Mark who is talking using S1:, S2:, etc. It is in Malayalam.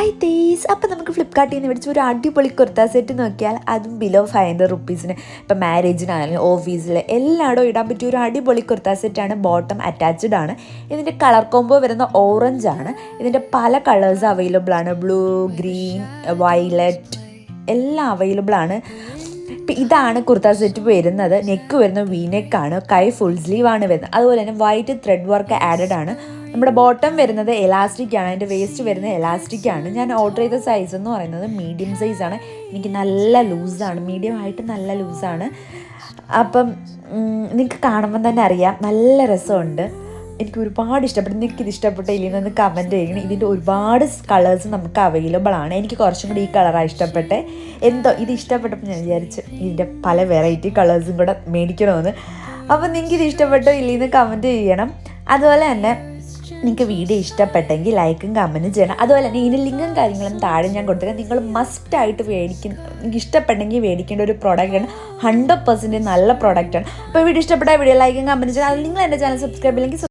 S1: ഹായ് തേസ്. അപ്പോൾ നമുക്ക് ഫ്ലിപ്കാർട്ടിൽ നിന്ന് മേടിച്ച് ഒരു അടിപൊളി കുർത്ത സെറ്റ് നോക്കിയാൽ അതും ബിലോ 500 റുപ്പീസിന് ഇപ്പോൾ മാരേജിനാണെങ്കിലും ഓഫീസിൽ എല്ലായിടവും ഇടാൻ പറ്റിയ ഒരു അടിപൊളി കുർത്ത സെറ്റാണ്. ബോട്ടം അറ്റാച്ച്ഡ് ആണ്. ഇതിൻ്റെ കളർ കോംബോ വരുന്ന ഓറഞ്ച് ആണ്. ഇതിൻ്റെ പല കളേഴ്സ് അവൈലബിൾ ആണ്. ബ്ലൂ, ഗ്രീൻ, വയലറ്റ് എല്ലാം അവൈലബിൾ ആണ്. ഇപ്പം ഇതാണ് കുർത്ത സെറ്റ് വരുന്നത്. നെക്ക് വരുന്നത് വി നെക്കാണ്. കൈ ഫുൾ സ്ലീവ് ആണ് വരുന്നത്. അതുപോലെ തന്നെ വൈറ്റ് ത്രെഡ് വർക്ക് ആഡഡ് ആണ്. നമ്മുടെ ബോട്ടം വരുന്നത് എലാസ്റ്റിക് ആണ്. അതിൻ്റെ വേസ്റ്റ് വരുന്നത് എലാസ്റ്റിക് ആണ്. ഞാൻ ഓർഡർ ചെയ്ത സൈസ് എന്ന് പറയുന്നത് മീഡിയം സൈസാണ്. എനിക്ക് നല്ല ലൂസാണ്, മീഡിയം ആയിട്ട് നല്ല ലൂസാണ്. അപ്പം നിങ്ങൾക്ക് കാണുമ്പം തന്നെ അറിയാം നല്ല രസമുണ്ട്. എനിക്ക് ഒരുപാട് ഇഷ്ടപ്പെട്ടു. എനിക്കിത് ഇഷ്ടപ്പെട്ടില്ലെന്നൊന്ന് കമൻറ്റ് ചെയ്യണം. ഇതിൻ്റെ ഒരുപാട് കളേഴ്സ് നമുക്ക് അവൈലബിൾ ആണ്. എനിക്ക് കുറച്ചും കൂടി ഈ കളറാണ് ഇഷ്ടപ്പെട്ടെ. എന്തോ ഇത് ഇഷ്ടപ്പെട്ടപ്പോൾ ഞാൻ വിചാരിച്ചു ഇതിൻ്റെ പല വെറൈറ്റി കളേഴ്സും കൂടെ മേടിക്കണമെന്ന്. അപ്പം നിങ്ങൾക്ക് ഇത് ഇഷ്ടപ്പെട്ടോ ഇല്ലെന്ന് കമൻറ്റ് ചെയ്യണം. അതുപോലെ തന്നെ നിങ്ങൾക്ക് വീഡിയോ ഇഷ്ടപ്പെട്ടെങ്കിൽ ലൈക്കും കമൻറ്റും ചെയ്യണം. അതുപോലെ തന്നെ ഇതിൻ്റെ ലിങ്കും കാര്യങ്ങളും താഴെ ഞാൻ കൊടുത്തിട്ട് നിങ്ങൾ മസ്റ്റായിട്ട് നിങ്ങൾക്ക് ഇഷ്ടപ്പെട്ടെങ്കിൽ മേടിക്കേണ്ട ഒരു പ്രോഡക്റ്റാണ്. 100% നല്ല പ്രോഡക്റ്റാണ്. അപ്പോൾ വീഡിയോ ഇഷ്ടപ്പെട്ടാൽ വീഡിയോ ലൈക്കും കമൻറ്റും ചെയ്യണം. അത് നിങ്ങൾ എൻ്റെ ചാനൽ സബ്സ്ക്രൈബ് ചെയ്യില്ലെങ്കിൽ